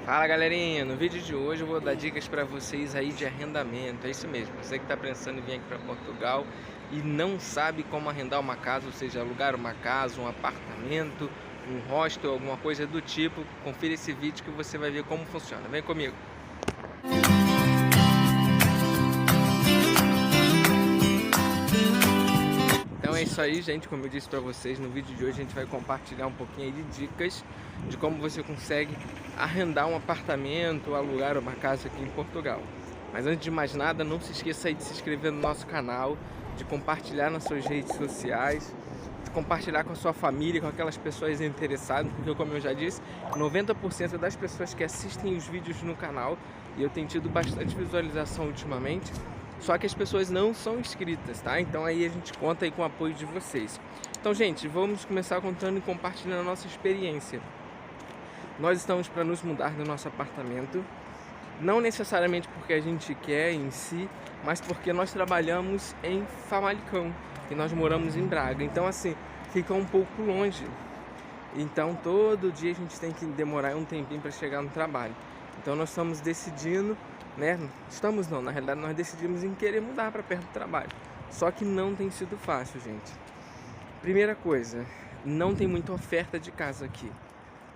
Fala galerinha, no vídeo de hoje eu vou dar dicas para vocês aí de arrendamento. É isso mesmo, você que está pensando em vir aqui para Portugal e não sabe como arrendar uma casa, ou seja, alugar uma casa, um apartamento, um hostel, alguma coisa do tipo, confira esse vídeo que você vai ver como funciona. Vem comigo! Então é isso aí, gente, como eu disse para vocês, no vídeo de hoje a gente vai compartilhar um pouquinho aí de dicas de como você consegue arrendar um apartamento ou alugar uma casa aqui em Portugal. Mas antes de mais nada, não se esqueça aí de se inscrever no nosso canal, de compartilhar nas suas redes sociais, de compartilhar com a sua família, com aquelas pessoas interessadas, porque como eu já disse, 90% das pessoas que assistem os vídeos no canal, e eu tenho tido bastante visualização ultimamente, só que as pessoas não são inscritas, tá? Então aí a gente conta aí com o apoio de vocês. Então, gente, vamos começar contando e compartilhando a nossa experiência. Nós estamos para nos mudar do nosso apartamento, não necessariamente porque a gente quer em si, mas porque nós trabalhamos em Famalicão e nós moramos em Braga. Então, assim, fica um pouco longe. Então, todo dia a gente tem que demorar um tempinho para chegar no trabalho. Então, nós estamos decidindo, né? Na realidade nós decidimos em querer mudar para perto do trabalho. Só que não tem sido fácil, gente. Primeira coisa, não tem muita oferta de casa aqui.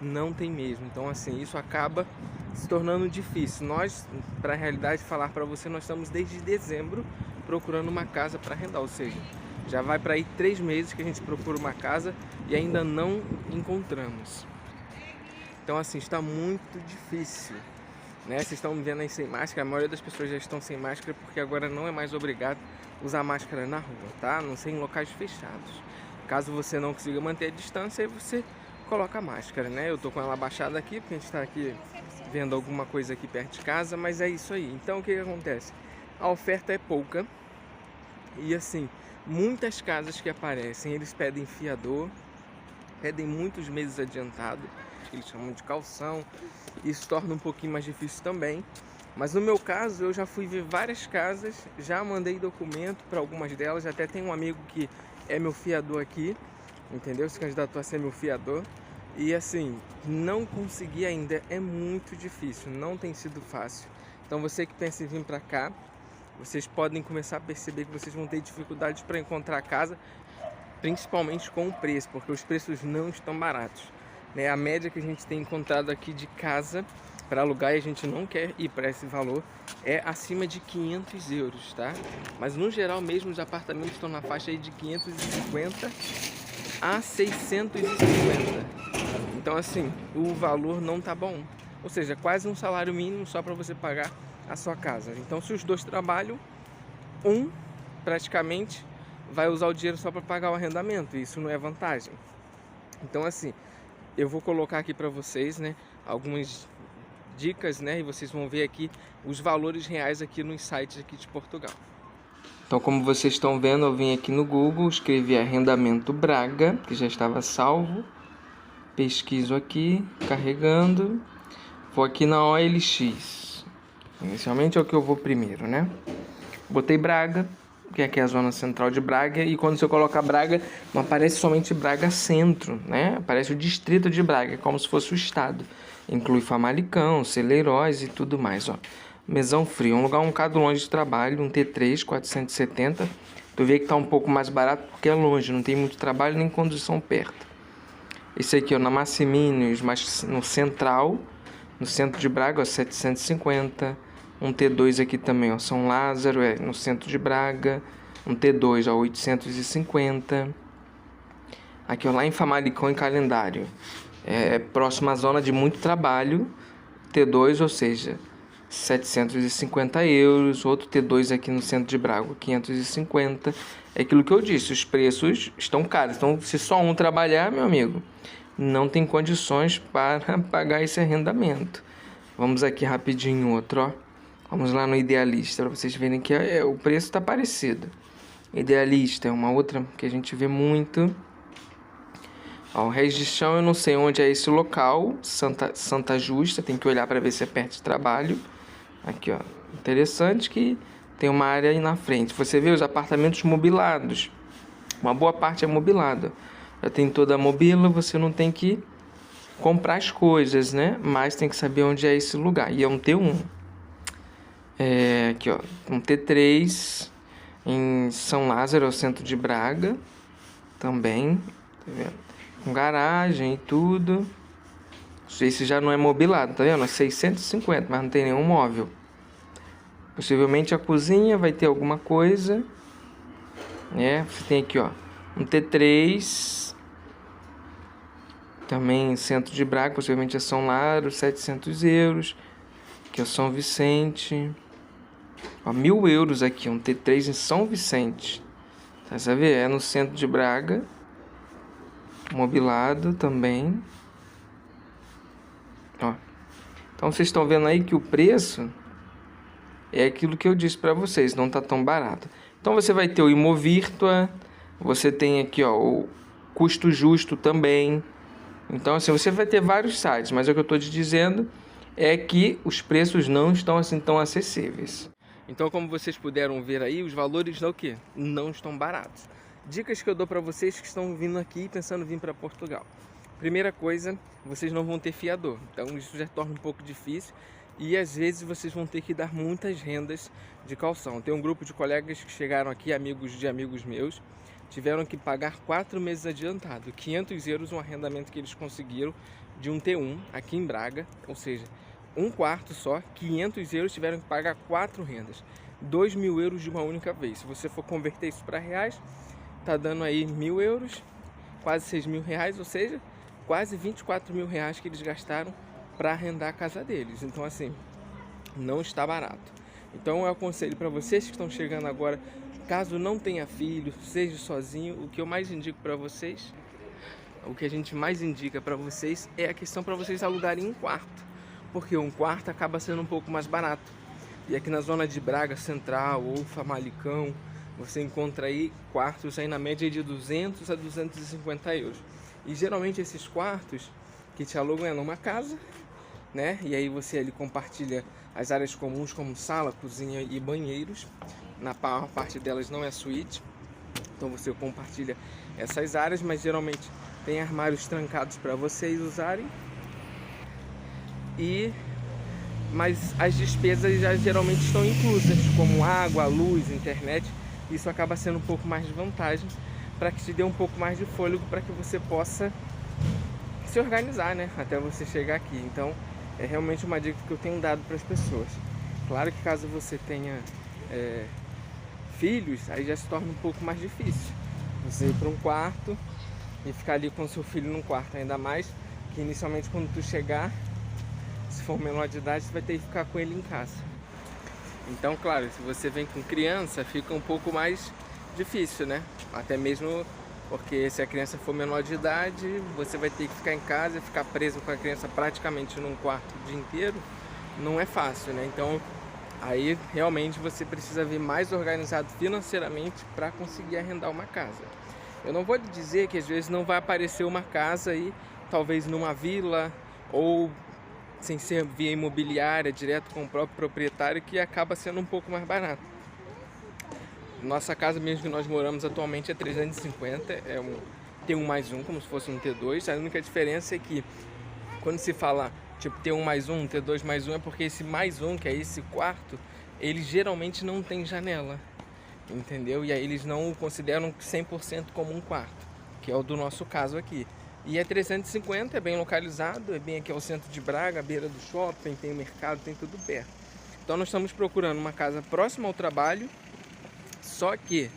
Não tem mesmo. Então assim, isso acaba se tornando difícil. Nós, para a realidade falar para você, nós estamos desde dezembro procurando uma casa para arrendar, ou seja, já vai para aí 3 meses que a gente procura uma casa e ainda não encontramos. Então assim, está muito difícil, né? Vocês estão me vendo aí sem máscara, a maioria das pessoas já estão sem máscara porque agora não é mais obrigado usar máscara na rua, tá? A não ser em locais fechados. Caso você não consiga manter a distância, aí você coloca a máscara, né? Eu tô com ela abaixada aqui porque a gente tá aqui vendo alguma coisa aqui perto de casa, mas é isso aí. Então o que acontece? A oferta é pouca e assim, muitas casas que aparecem, eles pedem fiador, pedem muitos meses adiantado, eles chamam de calção. Isso torna um pouquinho mais difícil também. Mas no meu caso, eu já fui ver várias casas, já mandei documento para algumas delas, até tem um amigo que é meu fiador aqui, entendeu? Se candidatou a ser meu fiador. E assim, não consegui ainda, é muito difícil, não tem sido fácil. Então você que pensa em vir para cá, vocês podem começar a perceber que vocês vão ter dificuldades para encontrar casa, principalmente com o preço, porque os preços não estão baratos, né? A média que a gente tem encontrado aqui de casa para alugar, e a gente não quer ir para esse valor, é acima de 500 euros, tá? Mas no geral mesmo os apartamentos estão na faixa aí de 550 a 650. Então assim, o valor não tá bom, ou seja, quase um salário mínimo só para você pagar a sua casa. Então se os dois trabalham, um praticamente vai usar o dinheiro só para pagar o arrendamento, e isso não é vantagem. Então assim, eu vou colocar aqui para vocês, né, algumas dicas, né, e vocês vão ver aqui os valores reais aqui nos sites aqui de Portugal. Então, como vocês estão vendo, eu vim aqui no Google, escrevi arrendamento Braga, que já estava salvo. Pesquiso aqui, carregando. Vou aqui na OLX. Inicialmente é o que eu vou primeiro, né? Botei Braga, que aqui é a zona central de Braga, e quando você coloca Braga, não aparece somente Braga Centro, né? Aparece o distrito de Braga, como se fosse o estado. Inclui Famalicão, Celeiróis e tudo mais, ó. Mesão Frio, um lugar um bocado longe de trabalho, um T3 470. Tu vê que tá um pouco mais barato porque é longe, não tem muito trabalho nem condução perto. Esse aqui, ó, na Massiminos, mas no central, no centro de Braga, ó, 750. Um T2 aqui também, ó, São Lázaro, no centro de Braga. Um T2, ó, 850. Aqui, ó, lá em Famalicão, em Calendário. É próximo à zona de muito trabalho. T2, ou seja, 750 euros. Outro T2 aqui no centro de Braga, 550. É aquilo que eu disse, os preços estão caros. Então, se só um trabalhar, meu amigo, não tem condições para pagar esse arrendamento. Vamos aqui rapidinho outro, ó. Vamos lá no Idealista, para vocês verem que o preço está parecido. Idealista é uma outra que a gente vê muito. Ó, o Reis de Chão, eu não sei onde é esse local. Santa Justa, tem que olhar para ver se é perto de trabalho. Aqui, ó, interessante que tem uma área aí na frente. Você vê os apartamentos mobilados. Uma boa parte é mobilada. Já tem toda a mobília, você não tem que comprar as coisas, né? Mas tem que saber onde é esse lugar. E é um T1. Aqui, ó, um T3 em São Lázaro, é o centro de Braga, também, tá vendo? Com garagem e tudo. Esse já não é mobilado, tá vendo? É 650, mas não tem nenhum móvel. Possivelmente a cozinha vai ter alguma coisa, né? Você tem aqui, ó, um T3, também centro de Braga, possivelmente é São Lázaro, 700 euros. Aqui é o São Vicente. Ó, 1.000 euros aqui, um T3 em São Vicente. Tá, você vê? É no centro de Braga. Mobilado também. Ó. Então vocês estão vendo aí que o preço é aquilo que eu disse para vocês, não tá tão barato. Então você vai ter o Imovirtua, você tem aqui, ó, o Custo Justo também. Então assim, você vai ter vários sites, mas o que eu tô te dizendo é que os preços não estão assim tão acessíveis. Então, como vocês puderam ver aí, os valores não estão baratos. Dicas que eu dou para vocês que estão vindo aqui pensando em vir para Portugal. Primeira coisa, vocês não vão ter fiador, então isso já torna um pouco difícil e às vezes vocês vão ter que dar muitas rendas de caução. Tem um grupo de colegas que chegaram aqui, amigos de amigos meus, tiveram que pagar 4 meses adiantado, 500 euros um arrendamento que eles conseguiram de um T1 aqui em Braga, ou seja, um quarto só, 500 euros, tiveram que pagar 4 rendas, 2.000 euros de uma única vez. Se você for converter isso para reais, tá dando aí 1.000 euros, quase 6.000 reais, ou seja, quase 24.000 reais que eles gastaram para arrendar a casa deles. Então assim, não está barato. Então eu aconselho para vocês que estão chegando agora, caso não tenha filho, seja sozinho, o que eu mais indico para vocês, o que a gente mais indica para vocês é a questão para vocês alugarem um quarto, porque um quarto acaba sendo um pouco mais barato. E aqui na zona de Braga Central ou Famalicão, você encontra aí quartos aí na média de 200 a 250 euros. E geralmente esses quartos que te alugam é numa casa, né? E aí você ali compartilha as áreas comuns como sala, cozinha e banheiros. Na maior parte delas não é suíte, então você compartilha essas áreas, mas geralmente tem armários trancados para vocês usarem. Mas as despesas já geralmente estão inclusas, como água, luz, internet. Isso acaba sendo um pouco mais de vantagem para que te dê um pouco mais de fôlego para que você possa se organizar, né? Até você chegar aqui. Então é realmente uma dica que eu tenho dado para as pessoas. Claro que caso você tenha filhos, aí já se torna um pouco mais difícil você ir para um quarto e ficar ali com seu filho num quarto, ainda mais que inicialmente quando tu chegar, se for menor de idade, você vai ter que ficar com ele em casa. Então, claro, se você vem com criança, fica um pouco mais difícil, né? Até mesmo porque se a criança for menor de idade, você vai ter que ficar em casa e ficar preso com a criança praticamente num quarto o dia inteiro. Não é fácil, né? Então, aí realmente você precisa vir mais organizado financeiramente para conseguir arrendar uma casa. Eu não vou lhe dizer que às vezes não vai aparecer uma casa aí, talvez numa vila ou sem ser via imobiliária, direto com o próprio proprietário, que acaba sendo um pouco mais barato. Nossa casa mesmo que nós moramos atualmente é 350, T1 mais um, como se fosse um T2. A única diferença é que quando se fala tipo T1 mais um, T2 mais um, é porque esse mais um, que é esse quarto, ele geralmente não tem janela, entendeu? E aí eles não o consideram 100% como um quarto, que é o do nosso caso aqui. E é 350, é bem localizado, é bem aqui ao centro de Braga, à beira do shopping, tem o mercado, tem tudo perto. Então nós estamos procurando uma casa próxima ao trabalho, só que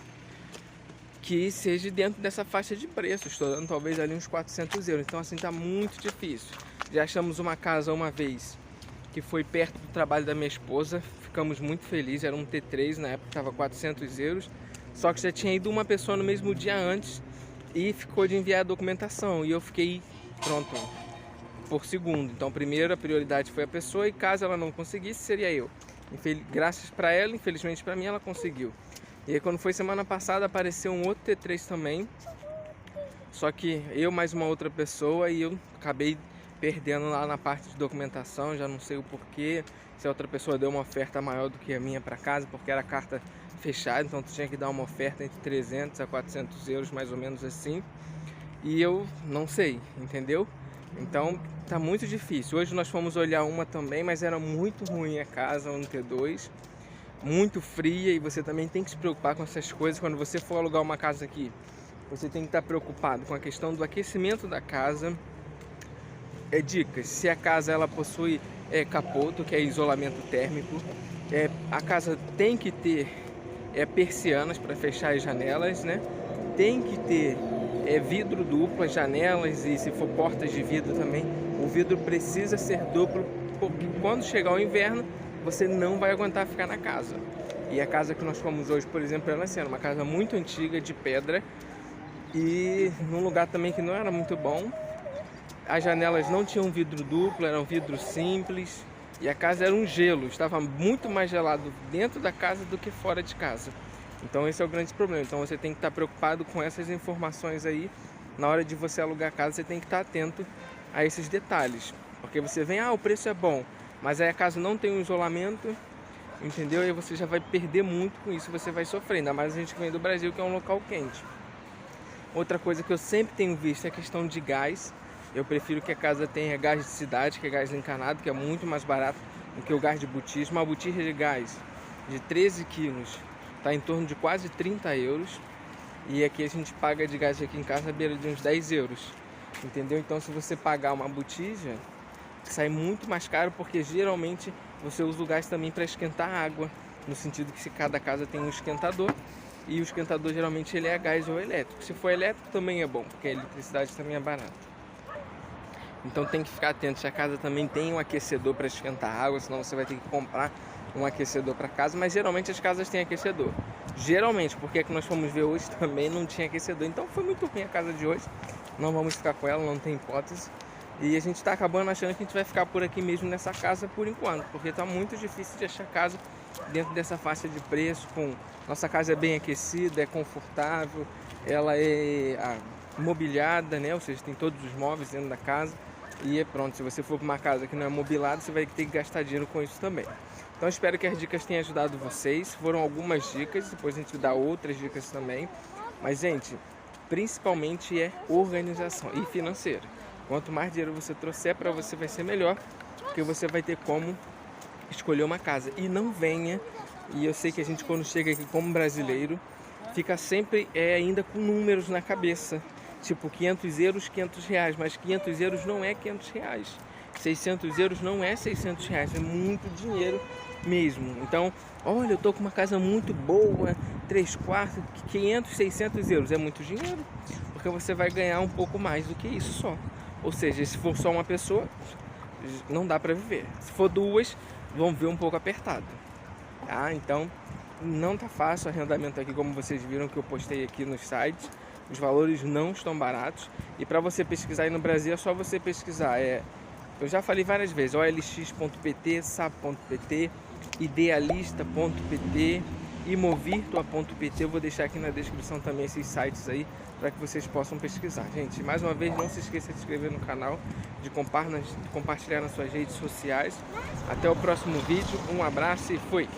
seja dentro dessa faixa de preço, estourando talvez ali uns 400 euros. Então assim, tá muito difícil. Já achamos uma casa uma vez, que foi perto do trabalho da minha esposa, ficamos muito felizes, era um T3, na época estava 400 euros, só que já tinha ido uma pessoa no mesmo dia antes, e ficou de enviar a documentação e eu fiquei pronto por segundo. Então primeiro a prioridade foi a pessoa e caso ela não conseguisse seria eu. Graças para ela, infelizmente para mim ela conseguiu. E aí quando foi semana passada apareceu um outro T3 também, só que eu mais uma outra pessoa e eu acabei perdendo lá na parte de documentação, já não sei o porquê, se a outra pessoa deu uma oferta maior do que a minha para casa, porque era carta fechada, então tu tinha que dar uma oferta entre 300 a 400 euros, mais ou menos assim, e eu não sei, entendeu? Então tá muito difícil. Hoje nós fomos olhar uma também, mas era muito ruim a casa, um T2, muito fria, e você também tem que se preocupar com essas coisas. Quando você for alugar uma casa aqui, você tem que estar preocupado com a questão do aquecimento da casa. Dicas: se a casa ela possui capoto, que é isolamento térmico, a casa tem que ter persianas para fechar as janelas, né? Tem que ter vidro duplo, as janelas, e se for portas de vidro também, o vidro precisa ser duplo, porque quando chegar o inverno você não vai aguentar ficar na casa. E a casa que nós fomos hoje, por exemplo, ela era uma casa muito antiga, de pedra, e num lugar também que não era muito bom. As janelas não tinham vidro duplo, eram vidro simples, e a casa era um gelo, estava muito mais gelado dentro da casa do que fora de casa. Então esse é o grande problema. Então você tem que estar preocupado com essas informações aí. Na hora de você alugar a casa, você tem que estar atento a esses detalhes, porque você vem, o preço é bom, mas aí a casa não tem um isolamento, entendeu? E você já vai perder muito com isso, você vai sofrer, ainda mais a gente que vem do Brasil, que é um local quente. Outra coisa que eu sempre tenho visto é a questão de gás. Eu prefiro que a casa tenha gás de cidade, que é gás encanado, que é muito mais barato do que o gás de botija. Uma botija de gás de 13 quilos está em torno de quase 30 euros. E aqui a gente paga de gás aqui em casa à beira de uns 10 euros. Entendeu? Então se você pagar uma botija, sai muito mais caro, porque geralmente você usa o gás também para esquentar a água. No sentido que se cada casa tem um esquentador, e o esquentador geralmente ele é a gás ou elétrico. Se for elétrico também é bom, porque a eletricidade também é barata. Então tem que ficar atento se a casa também tem um aquecedor para esquentar a água, senão você vai ter que comprar um aquecedor para casa. Mas geralmente as casas têm aquecedor. Geralmente, porque é que nós fomos ver hoje também não tinha aquecedor. Então foi muito ruim a casa de hoje. Não vamos ficar com ela, não tem hipótese. E a gente está acabando achando que a gente vai ficar por aqui mesmo nessa casa por enquanto, porque está muito difícil de achar casa dentro dessa faixa de preço. Nossa casa é bem aquecida, é confortável, ela é mobiliada, né? Ou seja, tem todos os móveis dentro da casa. E pronto, se você for para uma casa que não é mobilada, você vai ter que gastar dinheiro com isso também. Então espero que as dicas tenham ajudado vocês. Foram algumas dicas, depois a gente dá outras dicas também. Mas gente, principalmente é organização e financeira. Quanto mais dinheiro você trouxer para você, vai ser melhor, porque você vai ter como escolher uma casa. E não venha, e eu sei que a gente quando chega aqui como brasileiro, fica sempre ainda com números na cabeça. Tipo 500 euros, 500 reais, mas 500 euros não é 500 reais. 600 euros não é 600 reais, é muito dinheiro mesmo. Então, olha, eu tô com uma casa muito boa, 3 quartos, 500, 600 euros, é muito dinheiro. Porque você vai ganhar um pouco mais do que isso só. Ou seja, se for só uma pessoa, não dá para viver. Se for duas, vão ver um pouco apertado. Tá? Então, não tá fácil o arrendamento aqui, como vocês viram que eu postei aqui nos sites. Os valores não estão baratos. E para você pesquisar aí no Brasil, é só você pesquisar. Eu já falei várias vezes, olx.pt, sap.pt, idealista.pt, imovirtua.pt. Eu vou deixar aqui na descrição também esses sites aí, para que vocês possam pesquisar. Gente, mais uma vez, não se esqueça de se inscrever no canal, de compartilhar nas suas redes sociais. Até o próximo vídeo, um abraço e fui!